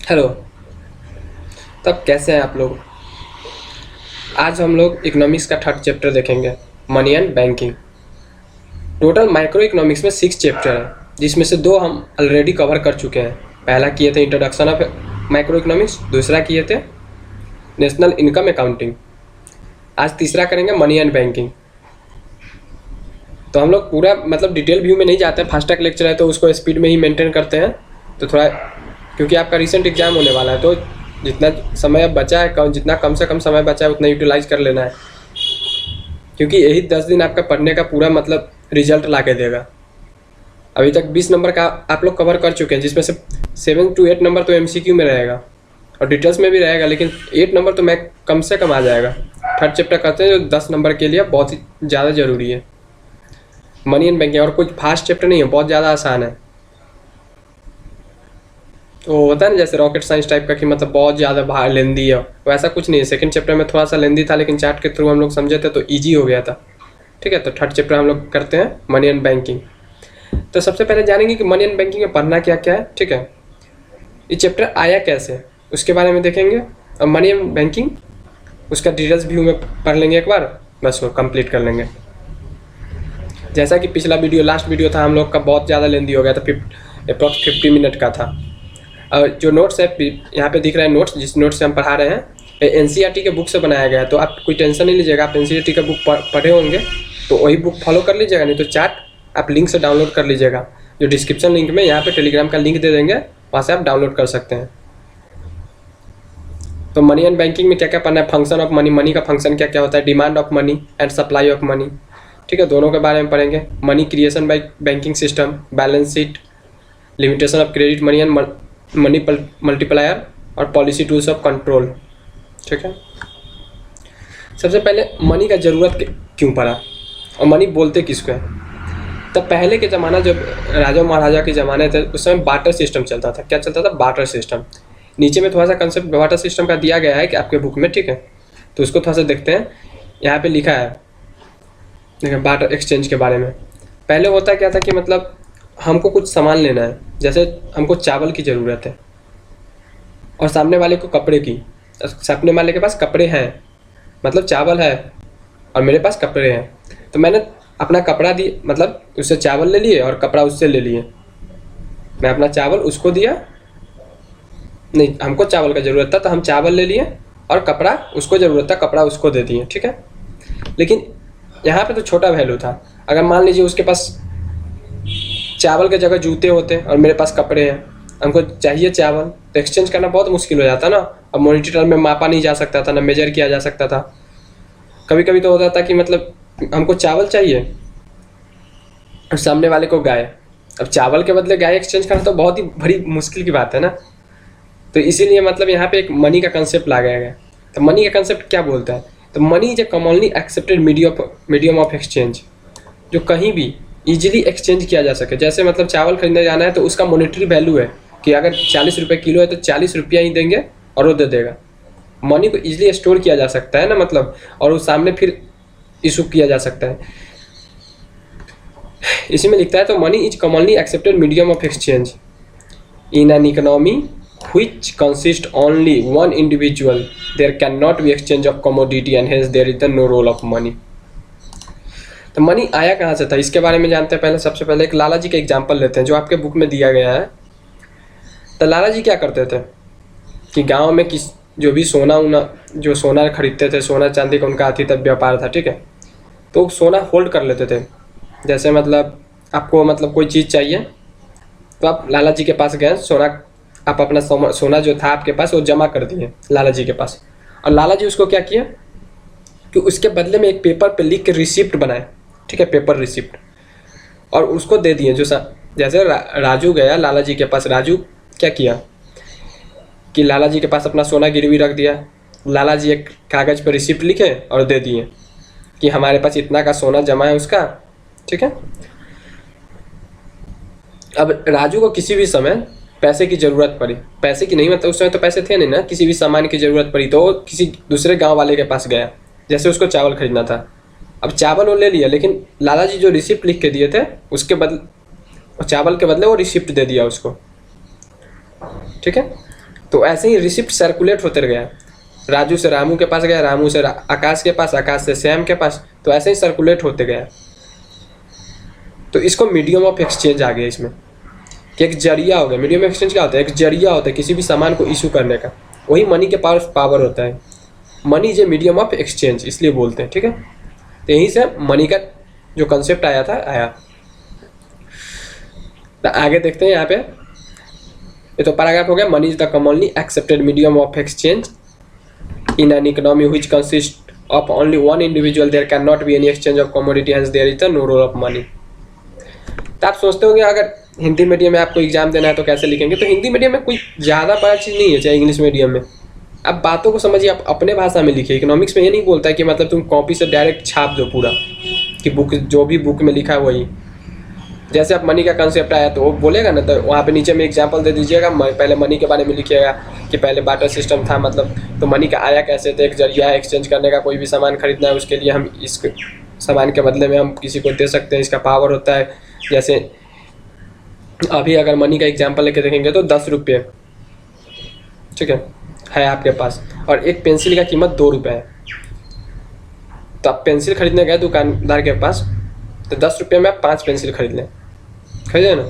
Hello. तब कैसे हैं आप लोग? आज हम लोग इकोनॉमिक्स का थर्ड चैप्टर देखेंगे, money and banking. Total micro economics में 6 चैप्टर हैं, जिसमें से 2 हम ऑलरेडी कवर कर चुके हैं। पहला किए थे इंट्रोडक्शन ऑफ माइक्रो इकोनॉमिक्स, दूसरा किए थे नेशनल इनकम अकाउंटिंग। आज तीसरा करेंगे मनी एंड बैंकिंग। तो हम लोग पूरा मतलब डिटेल व्यू में नहीं जाते हैं, फास्ट ट्रैक लेक्चर है तो उसको स्पीड में ही मेंटेन करते हैं। तो थोड़ा क्योंकि आपका रिसेंट एग्जाम होने वाला है, तो जितना समय अब बचा है, जितना कम से कम समय बचा है उतना यूटिलाइज कर लेना है, क्योंकि यही 10 दिन आपका पढ़ने का पूरा मतलब रिजल्ट ला के देगा। अभी तक 20 नंबर का आप लोग कवर कर चुके हैं, जिसमें से 7 to 8 नंबर तो MCQ में रहेगा और डिटेल्स में भी रहेगा, लेकिन 8 नंबर तो मैं कम से कम आ जाएगा। थर्ड चैप्टर करते हैं जो 10 नंबर के लिए बहुत ही ज़्यादा ज़रूरी है, मनी एंड बैंकिंग। और कोई फास्ट चैप्टर नहीं है, बहुत ज़्यादा आसान है। तो होता है ना जैसे रॉकेट साइंस टाइप का कि मतलब बहुत ज़्यादा लेंदी है, वैसा कुछ नहीं है। सेकंड चैप्टर में थोड़ा सा लेंदी था, लेकिन चार्ट के थ्रू हम लोग समझे थे तो ईजी हो गया था। ठीक है, तो थर्ड चैप्टर हम लोग करते हैं मनी एंड बैंकिंग। तो सबसे पहले जानेंगे कि मनी एंड बैंकिंग में पढ़ना क्या क्या है। ठीक है, ये चैप्टर आया कैसे उसके बारे में देखेंगे, और मनी एंड बैंकिंग उसका डिटेल्स व्यू में पढ़ लेंगे एक बार, बस वो कंप्लीट कर लेंगे। जैसा कि पिछला वीडियो लास्ट वीडियो था हम लोग का, बहुत ज़्यादा लेंदी हो गया था, अप्रॉक्स 50 मिनट का था। और जो नोट्स है यहाँ पे दिख रहा है, नोट्स जिस नोट से हम पढ़ा रहे हैं NCERT के बुक से बनाया गया है, तो आप कोई टेंशन नहीं लीजिएगा। आप NCERT का बुक पढ़े होंगे तो वही बुक फॉलो कर लीजिएगा, नहीं तो चार्ट आप लिंक से डाउनलोड कर लीजिएगा। जो डिस्क्रिप्शन लिंक में यहाँ पे टेलीग्राम का लिंक दे देंगे, वहाँ से आप डाउनलोड कर सकते हैं। तो मनी एंड बैंकिंग में क्या क्या पढ़ना है, फंक्शन ऑफ मनी, मनी का फंक्शन क्या क्या होता है, demand of money and supply of money. ठीक है, दोनों के बारे में पढ़ेंगे। Money creation bye banking system, balance sheet, limitation of credit money and money multiplier, और पॉलिसी टूल्स ऑफ कंट्रोल। ठीक है, सबसे पहले मनी का ज़रूरत क्यों पड़ा और मनी बोलते किसको है। तब पहले के ज़माना जब राजा महाराजा के ज़माने थे, उस समय बार्टर सिस्टम चलता था। क्या चलता था? Barter system. नीचे में थोड़ा सा कंसेप्ट बार्टर सिस्टम का दिया गया है कि आपके बुक में, ठीक है, तो उसको थोड़ा सा देखते हैं। यहाँ पे लिखा है देखिए बार्टर एक्सचेंज के बारे में। पहले होता क्या था कि मतलब हमको कुछ सामान लेना है, जैसे हमको चावल की ज़रूरत है और सामने वाले को कपड़े की। सामने वाले के पास कपड़े हैं, मतलब चावल है और मेरे पास कपड़े हैं, तो मैंने अपना कपड़ा दिए, मतलब उससे चावल ले लिए और कपड़ा उससे ले लिए। मैं अपना चावल उसको दिया, नहीं हमको चावल का ज़रूरत था तो हम चावल ले लिए, और कपड़ा उसको ज़रूरत था, कपड़ा उसको दे दिए। ठीक है, लेकिन यहाँ पे तो छोटा वैल्यू था। अगर मान लीजिए उसके पास चावल के जगह जूते होते और मेरे पास कपड़े हैं, हमको चाहिए चावल, तो एक्सचेंज करना बहुत मुश्किल हो जाता ना। अब मॉनिटरी टर्म में मापा नहीं जा सकता था, ना मेजर किया जा सकता था। कभी कभी तो होता था कि मतलब हमको चावल चाहिए और सामने वाले को गाय। अब चावल के बदले गाय एक्सचेंज करना तो बहुत ही बड़ी मुश्किल की बात है ना। तो इसीलिए मतलब यहाँ पे एक मनी का कंसेप्ट लगाया गया। तो मनी का कंसेप्ट क्या बोलता है, तो money is a commonly accepted medium of exchange, जो कहीं भी इजीली एक्सचेंज किया जा सके। जैसे मतलब चावल खरीदने जाना है तो उसका मॉनेटरी वैल्यू है कि अगर 40 रुपये किलो है तो 40 रुपया ही देंगे और वो दे देगा। मनी को इजीली स्टोर किया जा सकता है ना, मतलब, और वो सामने फिर इशू किया जा सकता है। इसी में लिखता है, तो money is commonly accepted medium of exchange in an economy which consist only one individual, there cannot be exchange of commodity and hence there is the no role of money। तो मनी आया कहाँ से था, इसके बारे में जानते हैं। पहले सबसे पहले एक लाला जी का एग्जांपल लेते हैं जो आपके बुक में दिया गया है। तो लाला जी क्या करते थे कि गांव में जो भी सोना खरीदते थे, सोना चांदी का उनका अतिथि व्यापार था। ठीक है, तो सोना होल्ड कर लेते थे। जैसे मतलब आपको मतलब कोई चीज़ चाहिए तो आप लाला जी के पास गए, आप अपना सोना जो था आपके पास वो जमा कर दिए लाला जी के पास, और लाला जी उसको क्या किया कि उसके बदले में एक पेपर पे लिख के रिसिप्ट बनाए। ठीक है, पेपर रिसिप्ट, और उसको दे दिए। जैसे राजू गया लाला जी के पास, राजू क्या किया कि लाला जी के पास अपना सोना गिरवी रख दिया। लाला जी एक कागज़ पर रिसिप्ट लिखे और दे दिए कि हमारे पास इतना का सोना जमा है उसका। ठीक है, अब राजू को किसी भी समय पैसे की ज़रूरत पड़ी, पैसे की नहीं मतलब उस समय तो पैसे थे नहीं ना, किसी भी सामान की ज़रूरत पड़ी तो किसी दूसरे गांव वाले के पास गया। जैसे उसको चावल खरीदना था, अब चावल वो ले लिया, लेकिन लाला जी जो रिसिप्ट लिख के दिए थे उसके बदले, चावल के बदले वो रिसिप्ट दे दिया उसको। ठीक है, तो ऐसे ही रिसिप्ट सर्कुलेट होते गया, राजू से रामू के पास गया, रामू से आकाश के पास, आकाश से श्याम के पास, तो ऐसे ही सर्कुलेट होते गया। तो इसको मीडियम ऑफ एक्सचेंज आ गया इसमें, कि एक जरिया हो गया। मीडियम ऑफ एक्सचेंज क्या होता है? एक जरिया होता है किसी भी सामान को इशू करने का, वही मनी के पास पावर होता है। Money is a medium of exchange इसलिए बोलते हैं, ठीक है। तो यहीं से मनी का जो कंसेप्ट आया था तो आगे देखते हैं यहाँ पे। ये तो पैराग्राफ हो गया। Money is the commonly accepted medium of exchange in an economy which consist of only one individual, there can not be any exchange of commodity, hence there is the no role of money. तो आप सोचते होंगे अगर Hindi medium में आपको exam देना है तो कैसे लिखेंगे? तो हिंदी मीडियम में कोई ज़्यादा बड़ा चीज़ नहीं है, चाहे इंग्लिश मीडियम में। आप बातों को समझिए, आप अपने भाषा में लिखिए। इकोनॉमिक्स में ये नहीं बोलता है कि मतलब तुम कॉपी से डायरेक्ट छाप दो पूरा, कि बुक जो भी बुक में लिखा है वही। जैसे आप मनी का कंसेप्ट आया तो वो बोलेगा ना, तो वहाँ पे नीचे में एग्जांपल दे दीजिएगा। पहले मनी के बारे में लिखिएगा कि पहले बार्टर सिस्टम था, मतलब तो मनी का आया कैसे थे? एक जरिया है एक्सचेंज करने का। कोई भी सामान खरीदना है उसके लिए हम इस सामान के बदले में हम किसी को दे सकते हैं, इसका पावर होता है। जैसे अभी अगर मनी का एग्जांपल लेके देखेंगे तो 10 रुपये, ठीक है आपके पास, और एक पेंसिल का कीमत 2 रुपये है। तो आप पेंसिल खरीदने गए दुकानदार के पास, तो 10 रुपये में आप 5 पेंसिल खरीदे ना।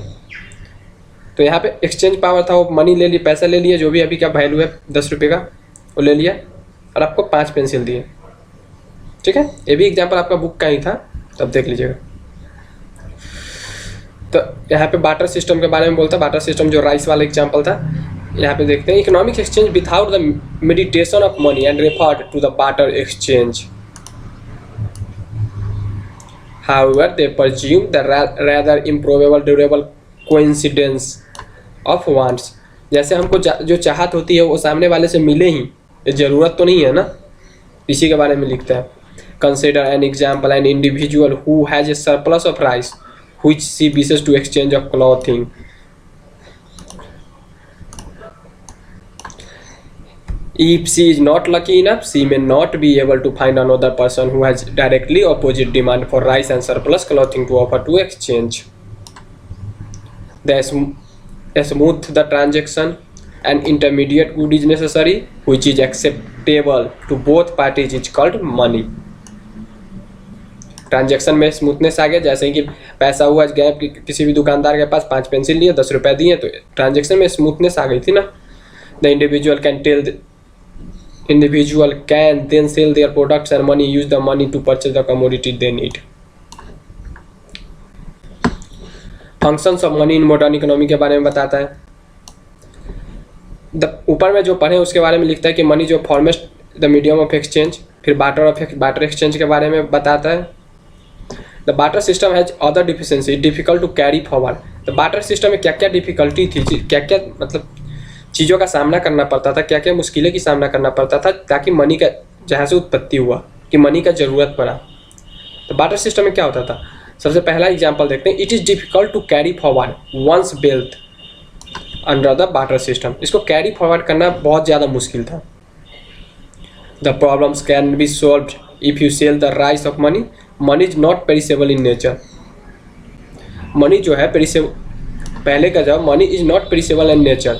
तो यहाँ पे एक्सचेंज पावर था, वो मनी ले ली, पैसा ले लिया, जो भी अभी का वैल्यू है 10 रुपये का वो ले लिया और आपको 5 पेंसिल दिए, ठीक है। ये भी एग्जांपल आपका बुक का ही था, तब देख लीजिएगा। तो यहाँ पे बार्टर सिस्टम के बारे में बोलता है। बार्टर सिस्टम जो राइस वाला एग्जांपल था, यहाँ पे देखते हैं। Economic exchange without the meditation of money and referred to the barter exchange, however they presume the rather improbable durable coincidence of wants। जैसे हमको जो चाहत होती है वो सामने वाले से मिले ही, ये ज़रूरत तो नहीं है ना, इसी के बारे में लिखता है। Consider an example, an individual who has a surplus of rice which she wishes to exchange of clothing. If she is not lucky enough, she may not be able to find another person who has directly opposite demand for rice and surplus clothing to offer to exchange. The smooth the transaction, an intermediate good is necessary, which is acceptable to both parties, is called money. Transaction में smoothness आ गया, जैसे कि पैसा हुआ गए किसी भी दुकानदार के पास, 5 पेंसिल लिए, 10 रुपये दिए, तो ट्रांजेक्शन में स्मूथनेस आ गई थी ना। The individual can then sell their products and money use the money to purchase the commodity they need. Functions of money in modern economy के बारे में बताता है। ऊपर में जो पढ़े उसके बारे में लिखता है कि मनी जो format the medium of exchange, फिर बार्टर एक्सचेंज के बारे में बताता है। The barter system has other deficiency, difficult to carry forward. तो बार्टर सिस्टम में क्या क्या डिफिकल्टी थी, क्या क्या मतलब चीज़ों का सामना करना पड़ता था, क्या क्या मुश्किलें की सामना करना पड़ता था, ताकि मनी का जहाँ से उत्पत्ति हुआ कि मनी का ज़रूरत पड़ा। तो बार्टर सिस्टम में क्या होता था? सबसे पहला एग्जांपल देखते हैं। It is difficult to carry forward once wealth under the barter system. इसको कैरी फॉरवर्ड करना बहुत ज़्यादा मुश्किल था। The problems can be solved if you sell the rice of money. Money is not perishable in nature. Money जो है पहले का जब money is not perishable in nature,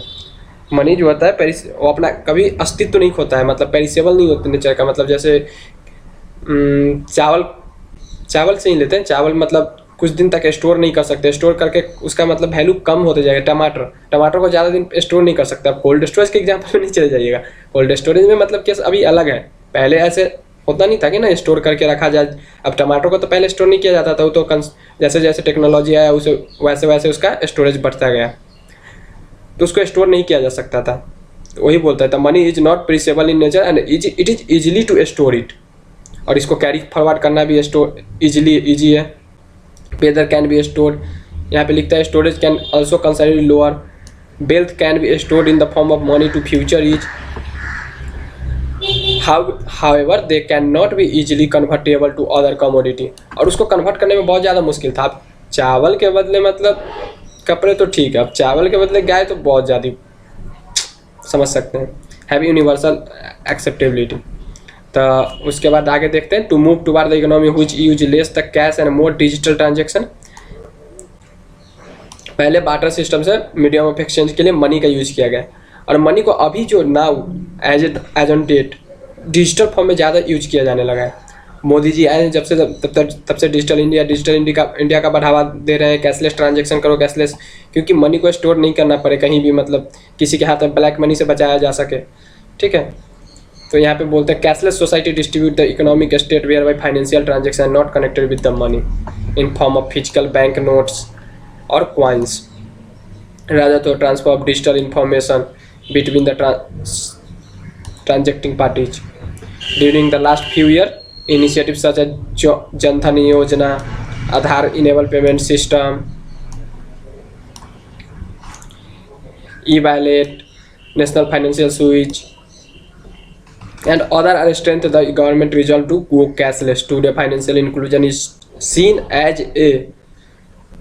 money जो होता है वो अपना कभी अस्तित्व नहीं खोता है, मतलब पेरिसेबल नहीं होता नेचर का। मतलब जैसे चावल से ही लेते हैं, चावल मतलब कुछ दिन तक स्टोर नहीं कर सकते, स्टोर करके उसका मतलब वैल्यू कम होते जाएगा। टमाटर को ज़्यादा दिन स्टोर नहीं कर सकते। आप कोल्ड स्टोरेज के एग्जाम्पल में नहीं चले जाइएगा। कोल्ड स्टोरेज में मतलब केस अभी अलग है, पहले ऐसे होता नहीं था कि ना स्टोर करके रखा जाए। अब टमाटर को तो पहले स्टोर नहीं किया जाता था, वो तो जैसे जैसे टेक्नोलॉजी आया उसे वैसे वैसे उसका स्टोरेज बढ़ता गया, तो उसको स्टोर नहीं किया जा सकता था। वही बोलता है, money is not perishable in nature and it is easily to store it. और इसको कैरी फॉरवर्ड करना भी इजी है। वेदर कैन बी स्टोर्ड, यहाँ पे लिखता है storage can also consider lower. Wealth can be stored in the form of money to future is, however they can not be easily convertible to other commodity. और उसको convert करने में बहुत ज़्यादा मुश्किल था। अब चावल के बदले मतलब कपड़े तो ठीक है, अब चावल के बदले गाय तो बहुत ज़्यादा समझ सकते हैं। Have universal acceptability. तो उसके बाद आगे देखते हैं। To move toward the economy which use less the cash and more digital transaction. पहले बार्टर सिस्टम से मीडियम ऑफ एक्सचेंज के लिए मनी का यूज किया गया, और मनी को अभी जो now as on date digital form में ज़्यादा यूज किया जाने लगा है। मोदी जी आए हैं जब से तब से डिजिटल इंडिया का बढ़ावा दे रहे हैं। कैशलेस ट्रांजेक्शन करो, कैशलेस, क्योंकि मनी को स्टोर नहीं करना पड़े कहीं भी, मतलब किसी के हाथ में ब्लैक मनी से बचाया जा सके। ठीक है, तो यहाँ पे बोलते हैं cashless society distribute the economic state whereby financial transaction not connected with the money in form of physical bank notes और क्वाइंस रादर तो transfer of digital information between the transacting parties. During the last few year initiatives such as Jan Dhan Yojana, Aadhaar enabled payment system, e-wallet, national financial switch, and other are strengthened the government resolve to go cashless. Today, financial inclusion is seen as a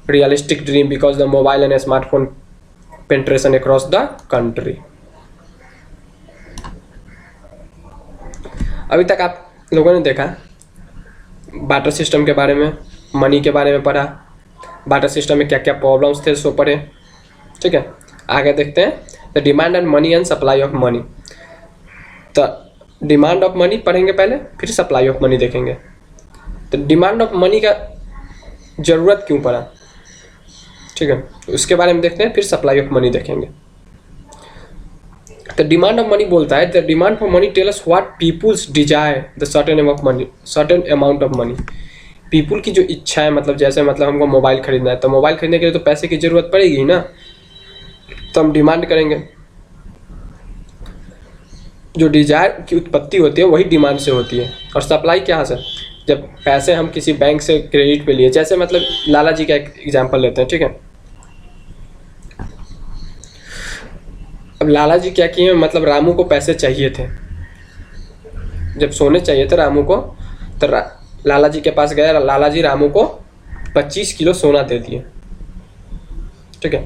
realistic dream because the mobile and smartphone penetration across the country. अभी तक आप लोगों ने देखा barter system के बारे में, money के बारे में पढ़ा, बाटर सिस्टम में क्या क्या प्रॉब्लम्स थे सो पढ़े। ठीक है, आगे देखते हैं the demand and money and supply of money. तो डिमांड ऑफ मनी पढ़ेंगे पहले, फिर सप्लाई ऑफ मनी देखेंगे। तो डिमांड ऑफ मनी का ज़रूरत क्यों पड़ा, ठीक है, उसके बारे में देखते हैं, फिर सप्लाई ऑफ मनी देखेंगे। The demand of money बोलता है the demand for money tell us what people's desire the certain amount of money। people की जो इच्छा है, मतलब जैसे मतलब हमको मोबाइल खरीदना है, तो मोबाइल खरीदने के लिए तो पैसे की ज़रूरत पड़ेगी ना, तो हम डिमांड करेंगे। जो डिजायर की उत्पत्ति होती है वही डिमांड से होती है। और सप्लाई क्या है, जब पैसे हम किसी बैंक से क्रेडिट पे लिए, जैसे मतलब लाला जी का एक एग्जाम्पल लेते हैं। ठीक है, अब लाला जी क्या किए, मतलब रामू को पैसे चाहिए थे, जब सोने चाहिए थे रामू को, तो लाला जी के पास गया, लाला जी रामू को 25 किलो सोना दे दिए। ठीक है,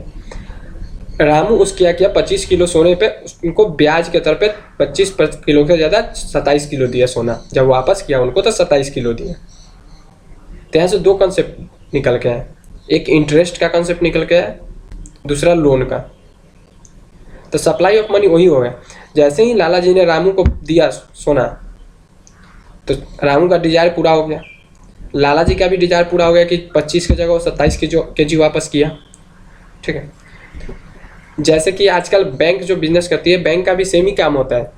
रामू उस क्या किया, 25 किलो सोने पे उनको ब्याज के तौर पे 25 किलो से ज़्यादा 27 किलो दिया सोना। जब वापस किया उनको तो 27 किलो दिया। तो यहाँ से दो कंसेप्ट निकल के आए, एक इंटरेस्ट का कंसेप्ट निकल के आया, दूसरा लोन का। तो सप्लाई ऑफ मनी वही हो गया, जैसे ही लाला जी ने रामू को दिया सोना तो रामू का डिजायर पूरा हो गया, लाला जी का भी डिजायर पूरा हो गया कि 25 की जगह 27 केजी वापस किया। ठीक है, जैसे कि आजकल बैंक जो बिजनेस करती है, बैंक का भी सेम ही काम होता है।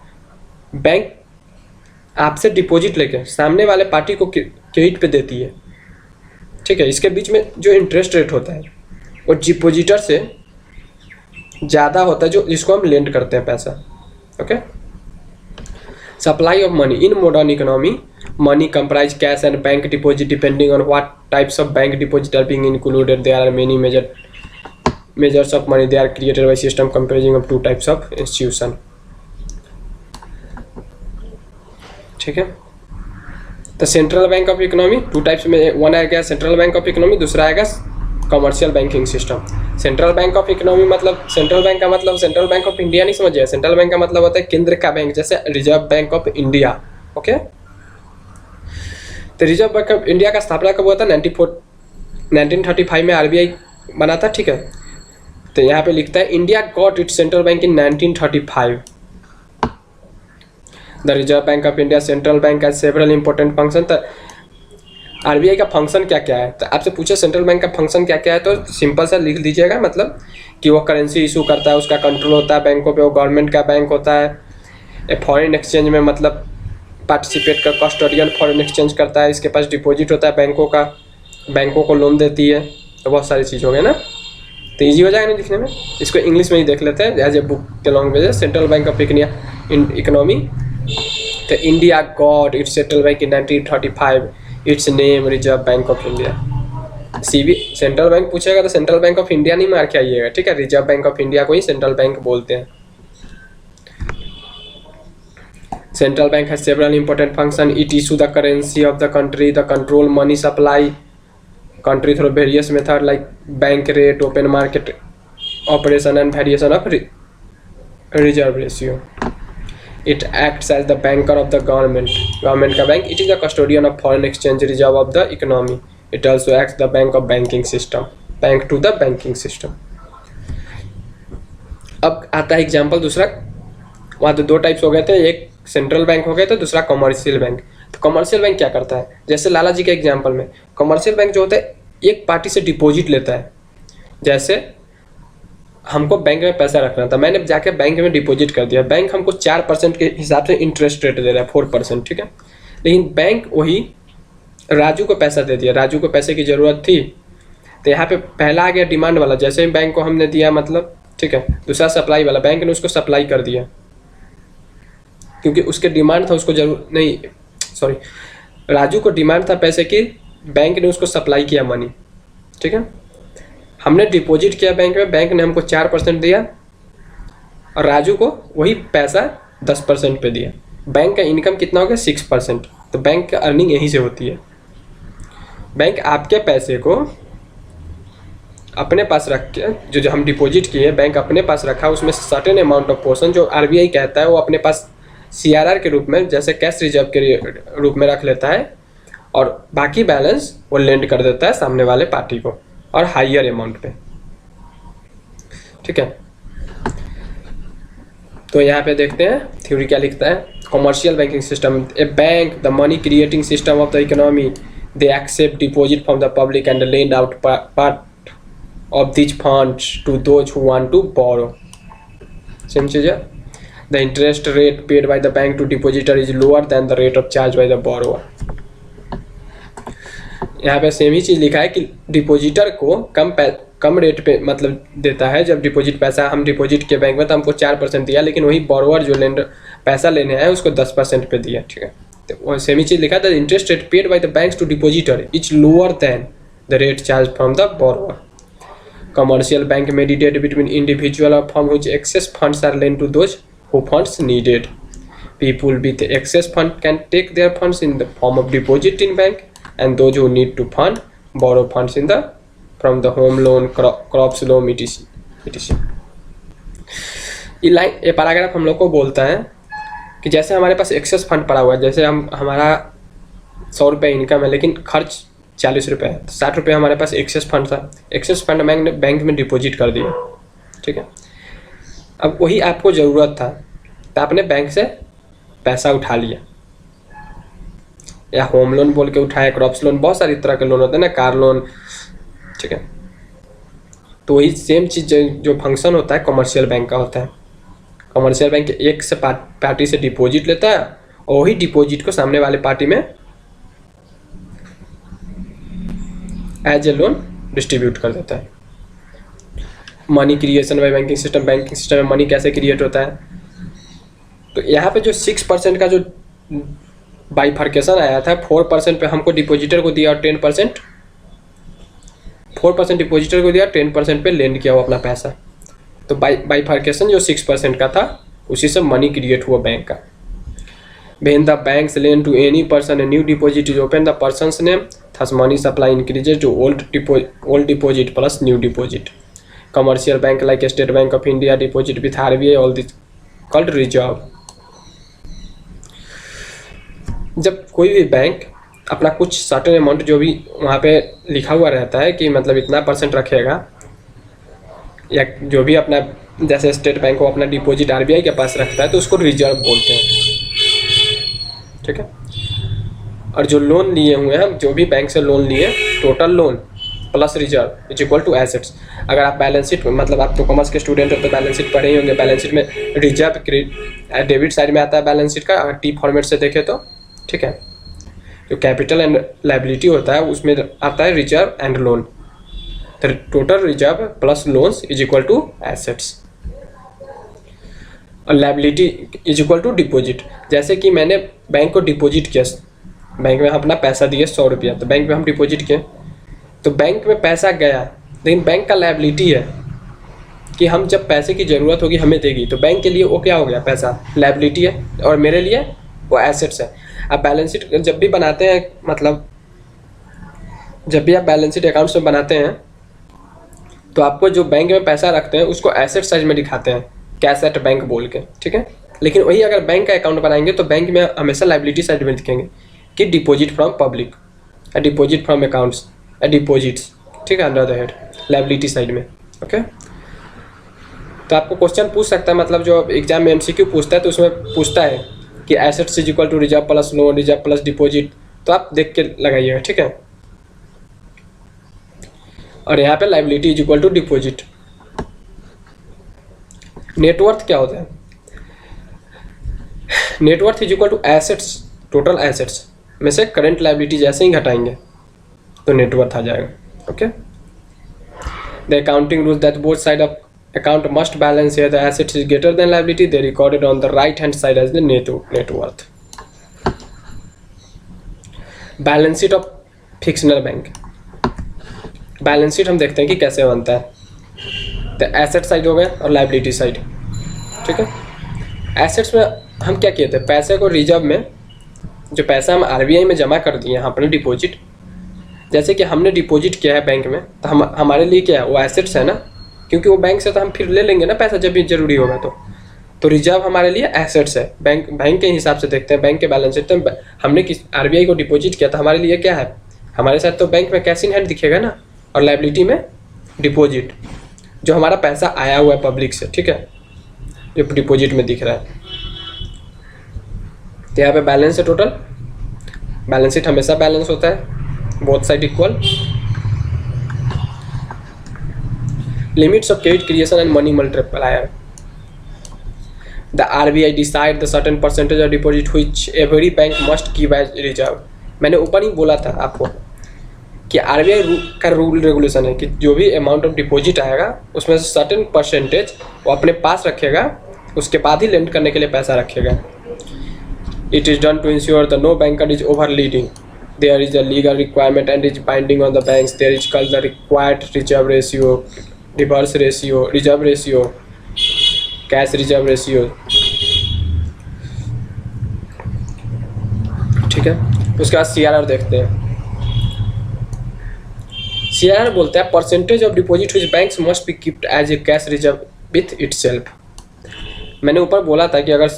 बैंक आपसे डिपॉजिट लेके सामने वाले पार्टी को क्रेडिट पे देती है। ठीक है, इसके बीच में जो इंटरेस्ट रेट होता है वो डिपॉजिटर से ज़्यादा होता है, जो जिसको हम लेंड करते हैं पैसा। Okay, supply of money in modern economy money comprise cash and bank deposit depending on what types of bank deposit are being included. There are many measures of money, they are created by system comprising of two types of institution। ठीक है, तो central bank of economy two types में, one आएगा central bank of economy, दूसरा आएगा commercial banking system. Central bank of economy मतलब central bank का मतलब सेंट्रल बैंक ऑफ इंडिया नहीं समझिए, सेंट्रल बैंक का मतलब होता है केंद्र का बैंक, जैसे reserve Bank of India. Okay, तो रिजर्व बैंक ऑफ इंडिया का स्थापना कब हुआ था, 1935 में आरबीआई बना था। ठीक है, तो यहाँ पे लिखता है India got its central bank in 1935। The reserve Bank of India central bank has several important function. तो आरबीआई का फंक्शन क्या क्या है, तो आपसे पूछे सेंट्रल बैंक का फंक्शन क्या क्या है, तो सिंपल सा लिख दीजिएगा, मतलब कि वो करेंसी इशू करता है, उसका कंट्रोल होता है बैंकों पे, वो गवर्नमेंट का बैंक होता है। फॉरेन एक्सचेंज में मतलब पार्टिसिपेट कर, कस्टोडियन फॉरेन एक्सचेंज करता है, इसके पास डिपॉजिट होता है बैंकों का, बैंकों को लोन देती है। तो बहुत सारी चीज़ हो गई ना, तो ईजी हो जाएगा ना लिखने में। इसको इंग्लिश में ही देख लेते हैं एज ए बुक के language. Central bank of economy, तो India got its central bank in 1935, its name Reserve Bank of India. CB central bank पूछेगा तो सेंट्रल बैंक ऑफ इंडिया नहीं मार के आइएगा। ठीक है, रिजर्व बैंक ऑफ इंडिया को ही सेंट्रल बैंक बोलते हैं। Central bank has several important function. It issue the currency of the country, the control money supply country through various method like bank rate, open market operation and variation of reserve ratio. It acts as the banker of the government का bank. It is the custodian of foreign exchange reserve of the economy. It also acts the bank of banking system, bank to the banking system। अब आता है example दूसरा, वहाँ तो 2 types हो गए थे, एक सेंट्रल बैंक हो गए थे, दूसरा कमर्शियल बैंक। तो कमर्शियल बैंक क्या करता है, जैसे लाला जी के एग्जाम्पल में कमर्शियल बैंक जो होता है एक पार्टी से डिपॉजिट लेता है। जैसे हमको बैंक में पैसा रखना था, मैंने जाके बैंक में डिपॉजिट कर दिया, बैंक हमको 4% के हिसाब से इंटरेस्ट रेट दे रहा है, 4%, ठीक है। लेकिन बैंक वही राजू को पैसा दे दिया, राजू को पैसे की ज़रूरत थी, तो यहाँ पे पहला आ गया डिमांड वाला, जैसे ही बैंक को हमने दिया मतलब, ठीक है। दूसरा सप्लाई वाला, बैंक ने उसको सप्लाई कर दिया क्योंकि उसके डिमांड था, उसको जरूर नहीं, सॉरी, राजू को डिमांड था पैसे की, बैंक ने उसको सप्लाई किया मनी, ठीक है। हमने डिपॉजिट किया बैंक में, बैंक ने हमको 4% दिया और राजू को वही पैसा 10% पे दिया। बैंक का इनकम कितना हो गया, 6%। तो बैंक का अर्निंग यहीं से होती है। बैंक आपके पैसे को अपने पास रख के, जो हम डिपॉजिट किए बैंक अपने पास रखा, उसमें सर्टेन अमाउंट ऑफ पोर्शन जो आरबीआई कहता है वो अपने पास सीआरआर के रूप में, जैसे कैश रिजर्व के रूप में रख लेता है, और बाकी बैलेंस वो लेंड कर देता है सामने वाले पार्टी को और हाइयर अमाउंट पे, ठीक है। तो यहाँ पे देखते हैं थ्योरी क्या लिखता है। Commercial banking system, a bank the money creating system of the economy, they accept deposit from the public and lend out part of this funds to those who want to borrow. Same चीज़ है, the interest rate paid by the bank to depositor is lower than the rate of charge by the borrower. यहाँ पे same ही चीज़ लिखा है कि depositor को कम rate पे मतलब देता है। जब डिपॉजिट पैसा हम डिपॉजिट किए बैंक में तो हमको 4% दिया, लेकिन वही बोरोवर जो लेंडर पैसा लेने आए उसको 10% पे दिया, ठीक है। तो वो सेम ही चीज़ लिखा था, interest rate paid by the banks to depositor is lower than the rate charge from the borrower. Commercial bank mediate between individual or firm whose excess funds are lent to those who funds needed. People with excess fund can take their funds in the form of deposit in bank, and those who need to fund borrow funds in the from the home loan, crops loan, etc. ये paragraph हम लोग को बोलता है कि जैसे हमारे पास access fund पड़ा हुआ है, जैसे हमारा 100 रुपये इनकम है लेकिन खर्च 40 रुपये है, तो 60 रुपये हमारे पास एक्सेस फंड था, एक्सेस फंड बैंक में डिपॉजिट कर दिया, ठीक है। अब वही आपको ज़रूरत था तो आपने बैंक से पैसा उठा लिया, या होम लोन बोल के उठाया, क्रॉप्स लोन, बहुत सारी तरह के लोन होते हैं ना, कार लोन, ठीक है। तो वही सेम चीज़ जो फंक्शन होता है कमर्शियल बैंक का होता है। कमर्शियल बैंक एक से पार्टी से डिपॉजिट लेता है और वही डिपॉजिट को सामने वाले पार्टी में एज ए लोन डिस्ट्रीब्यूट कर देता है। Money creation bye banking system में मनी कैसे क्रिएट होता है, तो यहाँ पे जो 6% का जो बाइफर्केशन आया था, 4% पे हमको डिपॉजिटर को दिया और 10%, 4% डिपॉजिटर को दिया, 10% पे लेंड किया वो अपना पैसा। तो बाइफर्केशन जो 6% का था उसी से मनी क्रिएट हुआ बैंक का। When the banks lend to any person, a new deposit is opened, the person's name, thus money supply increases to old deposit plus new deposit. Commercial bank like State Bank of India deposit with RBI, all this called reserve. जब कोई भी bank अपना कुछ certain amount जो भी वहाँ पे लिखा हुआ रहता है कि मतलब इतना % रखेगा, या जो भी अपना, जैसे स्टेट बैंक को अपना डिपॉजिट आरबीआई के पास रखता है तो उसको रिजर्व बोलते हैं, ठीक है। और जो लोन लिए हुए हैं, जो भी बैंक से लोन लिए, total loan plus reserve is equal to assets. अगर आप बैलेंस शीट, मतलब आप तो कॉमर्स के स्टूडेंट हो तो बैलेंस शीट पढ़े ही होंगे, बैलेंस शीट में रिजर्व डेबिट साइड में आता है बैलेंस शीट का, अगर टी फॉर्मेट से देखें तो, ठीक है। जो कैपिटल एंड लायबिलिटी होता है उसमें आता है रिजर्व एंड लोन, तो total reserve plus loans is equal to assets, और liability is equal to deposit. जैसे कि मैंने बैंक को डिपॉजिट किया, बैंक में अपना पैसा दिए 100 रुपया, तो बैंक में हम डिपॉजिट किए, तो बैंक में पैसा गया, लेकिन बैंक का लायबिलिटी है कि हम जब पैसे की ज़रूरत होगी हमें देगी, तो बैंक के लिए वो क्या हो गया, पैसा लायबिलिटी है, और मेरे लिए वो एसेट्स है। आप बैलेंस शीट जब भी बनाते हैं, मतलब जब भी आप बैलेंस शीट अकाउंट्स में बनाते हैं तो आपको जो बैंक में पैसा रखते हैं उसको एसेट साइज में दिखाते हैं, कैश एट बैंक बोल के, ठीक है। लेकिन वही अगर बैंक का अकाउंट बनाएंगे तो बैंक में हमेशा लायबिलिटी साइड में दिखेंगे कि deposit from public, deposit from accounts, deposits, ठीक है, under the head liability side में, ओके। तो आपको क्वेश्चन पूछ सकता है, मतलब जो एग्जाम में एमसीक्यू पूछता है तो उसमें पूछता है कि assets is equal to reserve plus loan, reserve plus deposit, तो आप देख के लगाइएगा, ठीक है। और यहाँ पे liability is equal to deposit. Net worth क्या होता है? Net worth is equal to assets, total assets में से करंट लाइबिलिटी जैसे ही घटाएंगे तो नेटवर्थ आ जाएगा, okay. The accounting rules that both side of account must balance here the assets is greater than liability, they recorded on the right hand side as the net worth. Balance sheet of fictional bank. Balance sheet हम देखते हैं कि कैसे बनता है। तो asset side हो गया और लाइबिलिटी साइड, ठीक है। एसेट्स में हम क्या किए थे, पैसे को रिजर्व में, जो पैसा हम आरबीआई में जमा कर दिए यहाँ पर डिपॉजिट, जैसे कि हमने डिपॉजिट किया है बैंक में, तो हम हमारे लिए क्या है, वो एसेट्स है ना, क्योंकि वो बैंक से तो हम फिर ले लेंगे ना पैसा जब भी जरूरी होगा। तो रिजर्व हमारे लिए एसेट्स है, बैंक के हिसाब से देखते हैं, बैंक के बैलेंस शीट। तो हमने किस आरबीआई को डिपॉजिट किया तो हमारे लिए क्या है, हमारे साथ तो बैंक में कैश इन हैंड दिखेगा ना, और लाइबिलिटी में डिपॉजिट, जो हमारा पैसा आया हुआ है पब्लिक से, ठीक है, जो डिपॉजिट में दिख रहा है। तो यहाँ पे बैलेंस है टोटल, बैलेंस शीट हमेशा बैलेंस होता है, both side equal. Limits of credit creation and money multiplier. The RBI decide the certain percentage of deposit which every bank must keep as reserve. मैंने ऊपर ही बोला था आपको कि आरबीआई का रूल रेगुलेशन है कि जो भी अमाउंट ऑफ डिपॉजिट आएगा उसमें से सर्टेन परसेंटेज वो अपने पास रखेगा, उसके बाद ही लेंड करने के लिए पैसा रखेगा। It is done to ensure that no banker is overleading. There is a legal requirement and is binding on the banks. There is called the required reserve ratio, reverse ratio, reserve ratio, cash reserve ratio, ठीक है। उसके बाद CRR देखते हैं। CRR बोलता है percentage of deposit which banks must be kept as a cash reserve with itself. मैंने ऊपर बोला था कि अगर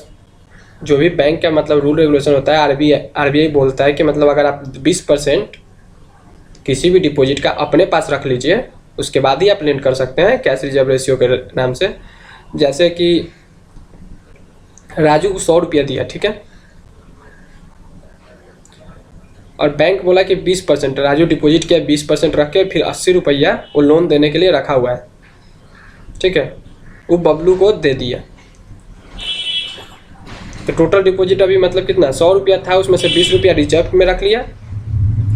जो भी बैंक का मतलब रूल रेगुलेशन होता है, आरबीआई बोलता है कि मतलब अगर आप 20% किसी भी डिपॉजिट का अपने पास रख लीजिए, उसके बाद ही आप लेंड कर सकते हैं कैश रिजर्व रेशियो के नाम से। जैसे कि राजू को 100 रुपया दिया, ठीक है, और बैंक बोला कि 20%, राजू डिपॉजिट किया 20% रख के, फिर 80 रुपया वो लोन देने के लिए रखा हुआ है, ठीक है, वो बबलू को दे दिया। तो टोटल डिपॉजिट अभी मतलब कितना, 100 रुपया था, उसमें से 20 रुपया रिजर्व में रख लिया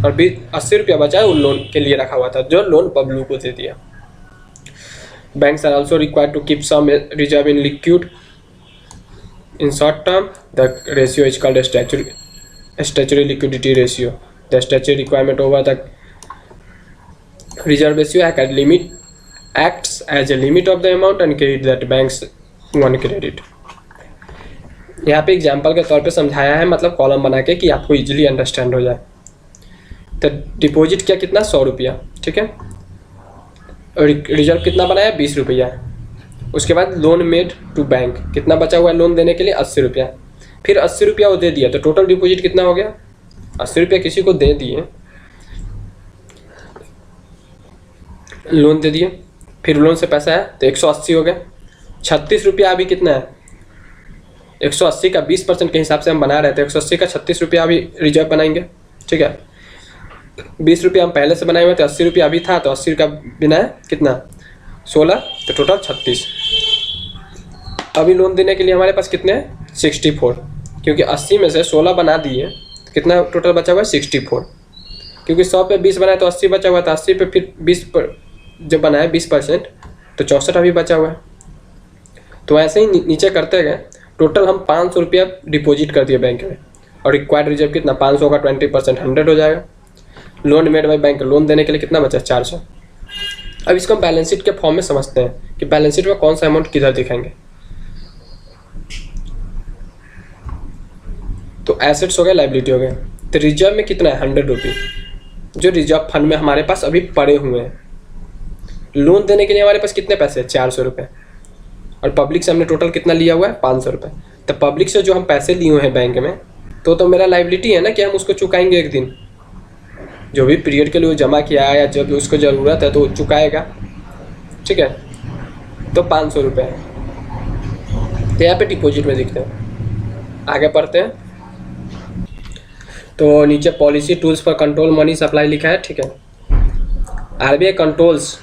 और 80 रुपया बचा वो लोन के लिए रखा हुआ था, जो लोन पब्लू को दे दिया। Banks are also required to keep some reserve in liquid in short term. The ratio is called statutory liquidity ratio. The statutory requirement over the reserve ratio acts as a limit of the amount and credit that banks want credit. यहाँ पे example के तौर पे समझाया है, मतलब column बना के, कि आपको इजीली अंडरस्टैंड हो जाए। तो डिपॉजिट क्या, कितना, 100 रुपया, ठीक है, और रिजर्व कितना बनाया, 20 रुपया। उसके बाद लोन मेड टू बैंक, कितना बचा हुआ है लोन देने के लिए, 80 रुपया। फिर 80 रुपया वो दे दिया, तो टोटल डिपॉजिट कितना हो गया, 80 रुपया किसी को दे दिए, लोन दे दिए, फिर लोन से पैसा है तो 180 हो गया। 36 रुपया अभी कितना है, 180 का 20% के हिसाब से हम बना रहे थे, 180 का 36 रुपया अभी रिजर्व बनाएंगे, ठीक है। 20 रुपया हम पहले से बनाए हुए थे, 80 रुपया अभी था, तो 80 का बिना है कितना, 16, तो टोटल 36। अभी लोन देने के लिए हमारे पास कितने हैं, 64, क्योंकि 80 में से 16 बना दिए, कितना टोटल बचा हुआ है, 64। क्योंकि 100 पे 20 बनाए तो 80 बचा हुआ था, 80 पे फिर 20 पर जब बनाए 20%, तो 64 अभी बचा हुआ है। तो ऐसे ही नीचे करते गए, टोटल हम 500 रुपया डिपॉजिट कर दिए बैंक में, और रिक्वायर्ड रिजर्व कितना, 500 का 20% 100 हो जाएगा। Loan made by bank, loan देने के लिए कितना बचा, 400। अब इसको हम बैलेंस शीट के फॉर्म में समझते हैं कि बैलेंस शीट में कौन सा अमाउंट किधर दिखाएंगे। तो एसेट्स हो गए, लाइबिलिटी हो गए। तो रिजर्व में कितना है, 100 रुपये, जो रिजर्व फंड में हमारे पास अभी पड़े हुए हैं। लोन देने के लिए हमारे पास कितने पैसे, 400 रुपये, और पब्लिक से हमने टोटल कितना लिया हुआ है, 500 रुपये। तो पब्लिक से जो हम पैसे लिए हुए हैं बैंक में, तो मेरा लाइबिलिटी है ना, कि हम उसको चुकाएंगे एक दिन, जो भी पीरियड के लिए वो जमा किया है, या जब उसको ज़रूरत है तो चुकाएगा, ठीक है। तो 500 रुपये है, तो यहाँ पे डिपॉजिट में दिखते हैं। आगे पढ़ते हैं, तो नीचे policy tools for control money supply लिखा है, ठीक है। RBI controls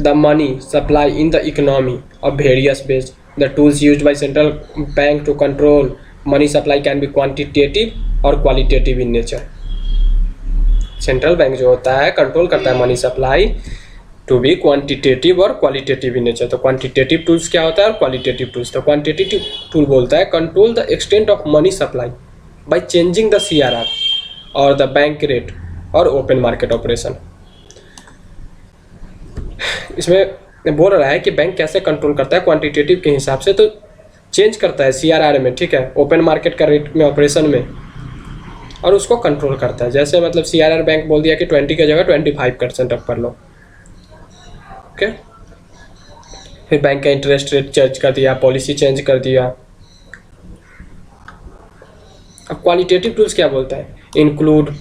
the money supply in the economy of various base. The tools used by central bank to control money supply can be quantitative और qualitative in nature. Central bank जो होता है control करता है money supply to be quantitative और qualitative in nature. तो quantitative tools क्या होता है और क्वालिटेटिव टूल्स। तो क्वांटिटेटिव टूल बोलता है control the extent of money supply by changing the CRR और द बैंक रेट और ओपन मार्केट ऑपरेशन। इसमें बोल रहा है कि बैंक कैसे कंट्रोल करता है क्वांटिटेटिव के हिसाब से, तो चेंज करता है CRR में, ठीक है, ओपन मार्केट का रेट में ऑपरेशन में, और उसको कंट्रोल करता है। जैसे मतलब CRR बैंक बोल दिया कि 20 की जगह 25% अप कर लो, ओके। फिर बैंक का इंटरेस्ट रेट चेंज कर दिया, पॉलिसी चेंज कर दिया। अब क्वालिटेटिव टूल्स क्या बोलता है, include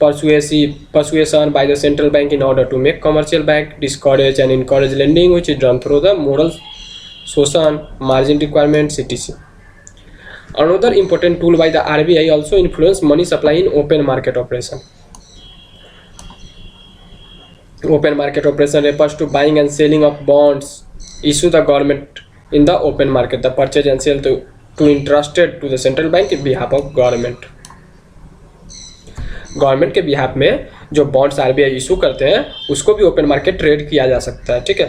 persuasion by the central bank in order to make commercial bank discourage and encourage lending, which is done through the moral suasion, margin requirements, etc. Another important tool by the RBI also influence money supply in open market operation. Open market operation refers to buying and selling of bonds issued the government in the open market. The purchase and sale to entrusted to the central bank in behalf of government. Government के behalf में जो bonds RBI issue करते हैं उसको भी open market trade किया जा सकता है, ठीक है।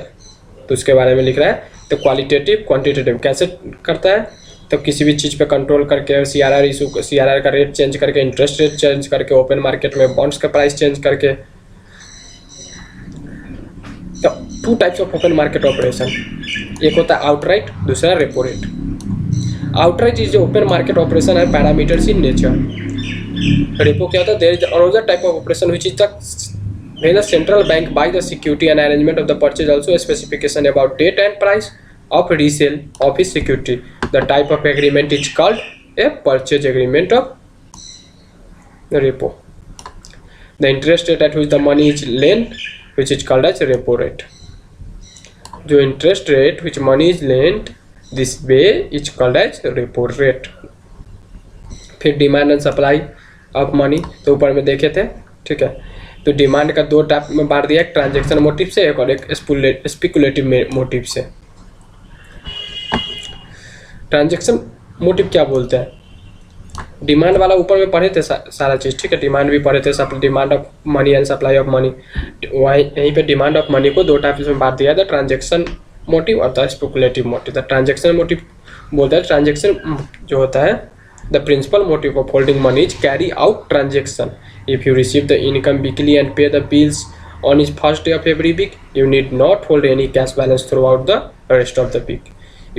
तो उसके बारे में लिख रहा है। तो क्वालिटेटिव क्वांटिटेटिव कैसे करता है, तो किसी भी चीज़ पे कंट्रोल करके CRR का रेट चेंज करके, इंटरेस्ट रेट चेंज करके, ओपन मार्केट में बॉन्ड्स का प्राइस चेंज करके। तो 2 types of open market operation, एक होता है आउटराइट, दूसरा repo rate. Outright is open market operation है पैरामीटर्स इन नेचर। रेपो क्या होता है, there is another type of operation which is when the central bank buy the security and arrangement of the purchase, also a specification about date and price of resale of his security. The type of agreement is called a purchase agreement of repo. The interest rate at which the money is lent, which is called as repo rate. जो interest rate which money is lent this way is called as repo rate. फिर demand and supply of money, तो ऊपर में देखे थे, ठीक है। तो डिमांड का 2 टाइप में बांट दिया, एक ट्रांजैक्शन मोटिव से, एक और एक स्पेकुलेटिव मोटिव से। ट्रांजैक्शन मोटिव क्या बोलते हैं, डिमांड वाला ऊपर में पढ़े थे सारा चीज़, ठीक है। डिमांड भी पढ़े थे, demand of money and supply of money. वहीं यहीं पे डिमांड ऑफ मनी को 2 टाइप में बांट दिया था, ट्रांजैक्शन मोटिव और the speculative motive. The transaction motive बोलता है, ट्रांजैक्शन जो होता है, the principal motive of holding money is carry out transaction. If you receive the income weekly and pay the bills on its first day of every week, you need not hold any cash balance throughout the rest of the week.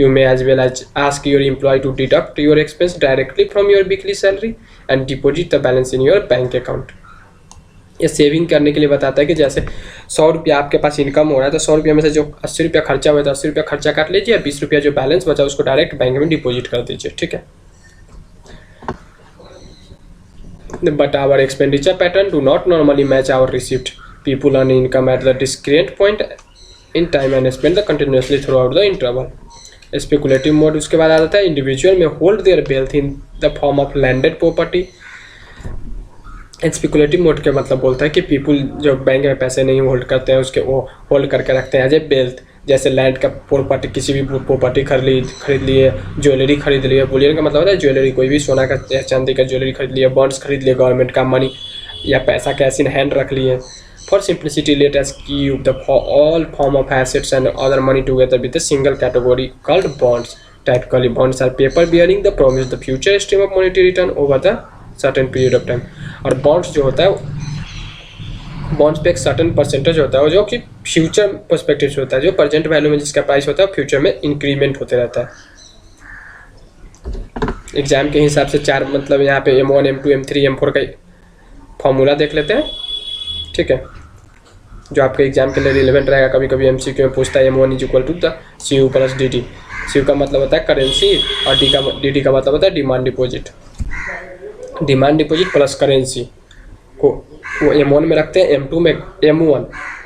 You may as well as ask your employee to deduct your expense directly from your weekly salary and deposit the balance in your bank account. ये saving करने के लिए बताता है कि जैसे 100 रुपया आपके पास इनकम हो रहा है, तो 100 रुपये में से जो 80 रुपया खर्चा हुआ है तो 80 रुपया खर्चा काट लीजिए, 20 रुपया जो बैलेंस बचा उसको डायरेक्ट बैंक में डिपॉजिट कर दीजिए, ठीक है। But our expenditure pattern do not normally match our receipt. People earn income at the discrete point in time and spend the continuously throughout the interval. Speculative mode उसके बाद आता है, individual में hold their wealth in the form of landed property. Speculative mode के मतलब बोलता है कि पीपल जो बैंक में पैसे नहीं होल्ड करते हैं उसके वो होल्ड करके रखते हैं एज ए वेल्थ। जैसे लैंड का प्रॉपर्टी, किसी भी प्रॉपर्टी खरीद लिए, ज्वेलरी खरीद लिए। बुलियन का मतलब होता है ज्वेलरी, कोई भी सोना का चांदी का ज्वेलरी खरीद लिया, बॉन्ड्स खरीद लिए, गवर्नमेंट का मनी या पैसा कैश इन हैंड रख लिए। For simplicity let us keep the all form of assets and other money together with a single category called bonds. Typically bonds are paper bearing the promise the future stream of monetary return over the certain period of time. और bonds जो होता है, bonds पे एक certain percentage होता है जो कि फ्यूचर पर्सपेक्टिव से होता है, जो प्रेजेंट वैल्यू में जिसका प्राइस होता है फ्यूचर में इंक्रीमेंट होते रहता है। एग्जाम के हिसाब से 4 मतलब यहाँ पे M1 M2 M3 M4 का फॉर्मूला देख लेते हैं, ठीक है, जो आपके एग्जाम के लिए रिलेवेंट रहेगा। कभी कभी MCQ में पूछता है M1 is equal to the CU plus DD। CU का मतलब होता है करेंसी और DD का मतलब होता है demand deposit. Demand deposit plus currency को वो M1 में रखते हैं, M2 में M1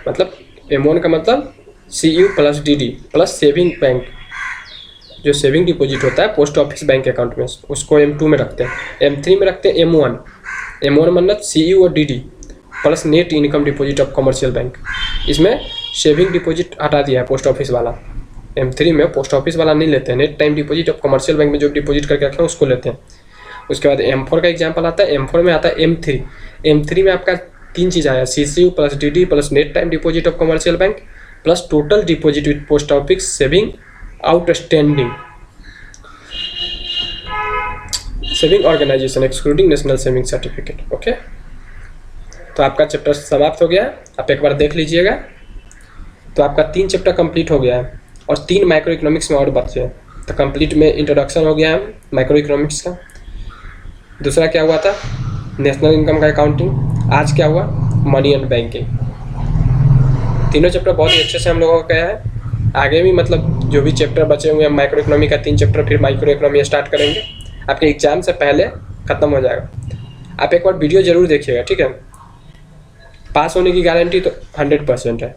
मतलब M1 का मतलब CU plus DD plus saving bank, जो सेविंग डिपॉजिट होता है पोस्ट ऑफिस बैंक अकाउंट में, उसको M2 में रखते हैं। M3 में रखते हैं M1 मतलब CU और DD plus net income deposit of commercial bank. इसमें सेविंग डिपॉजिट हटा दिया है पोस्ट ऑफिस वाला। M3 में पोस्ट ऑफिस वाला नहीं लेते हैं, net time deposit of commercial bank में जो डिपॉजिट करके रखे हैं उसको लेते हैं। उसके बाद M4 का एग्जाम्पल आता है। M4 में आता है M3 में आपका 3 चीज़ आया, CCU plus DD plus net time deposit of commercial bank plus total deposit with post office saving outstanding saving organisation excluding national saving certificate. Okay, तो आपका चैप्टर समाप्त हो गया है, आप एक बार देख लीजिएगा। तो आपका 3 चैप्टर कंप्लीट हो गया है और 3 माइक्रो इकोनॉमिक्स में और बचे हैं। तो कंप्लीट में इंट्रोडक्शन हो गया है माइक्रो इकोनॉमिक्स का। दूसरा क्या हुआ था, नेशनल इनकम का अकाउंटिंग। आज क्या हुआ, मनी एंड बैंकिंग। तीनों चैप्टर बहुत ही अच्छे से हम लोगों को गया है। आगे भी मतलब जो भी चैप्टर बचे हुए हैं माइक्रो इकोनॉमी का 3 चैप्टर, फिर माइक्रो इकोनॉमी स्टार्ट करेंगे। आपके एग्जाम से पहले ख़त्म हो जाएगा। आप एक बार वीडियो ज़रूर देखिएगा, ठीक है। पास होने की गारंटी तो 100% है।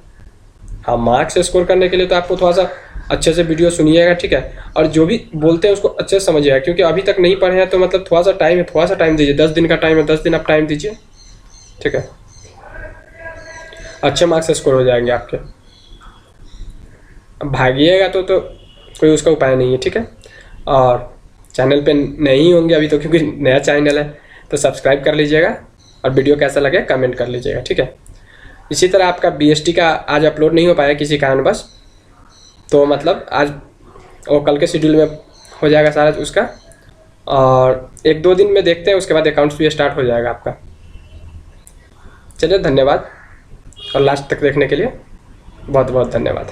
हाँ, मार्क्स स्कोर करने के लिए तो आपको थोड़ा सा अच्छे से वीडियो सुनिएगा, ठीक है। और जो भी बोलते हैं उसको अच्छे से समझिएगा, क्योंकि अभी तक नहीं पढ़े हैं तो मतलब थोड़ा सा टाइम है, थोड़ा सा टाइम दीजिए। 10 दिन का टाइम है, 10 दिन आप टाइम दीजिए, ठीक है। अच्छे मार्क्स स्कोर हो जाएंगे आपके। अब भागिएगा तो कोई उसका उपाय नहीं है, ठीक है। और चैनल पे नहीं होंगे अभी तो, क्योंकि नया चैनल है, तो सब्सक्राइब कर लीजिएगा और वीडियो कैसा लगे कमेंट कर लीजिएगा, ठीक है। इसी तरह आपका BST का आज अपलोड नहीं हो पाया किसी कारणवश, तो मतलब आज वो कल के शेड्यूल में हो जाएगा सारा उसका, और 1-2 दिन में देखते हैं, उसके बाद अकाउंट्स भी स्टार्ट हो जाएगा आपका। चलिए, धन्यवाद, और लास्ट तक देखने के लिए बहुत बहुत धन्यवाद।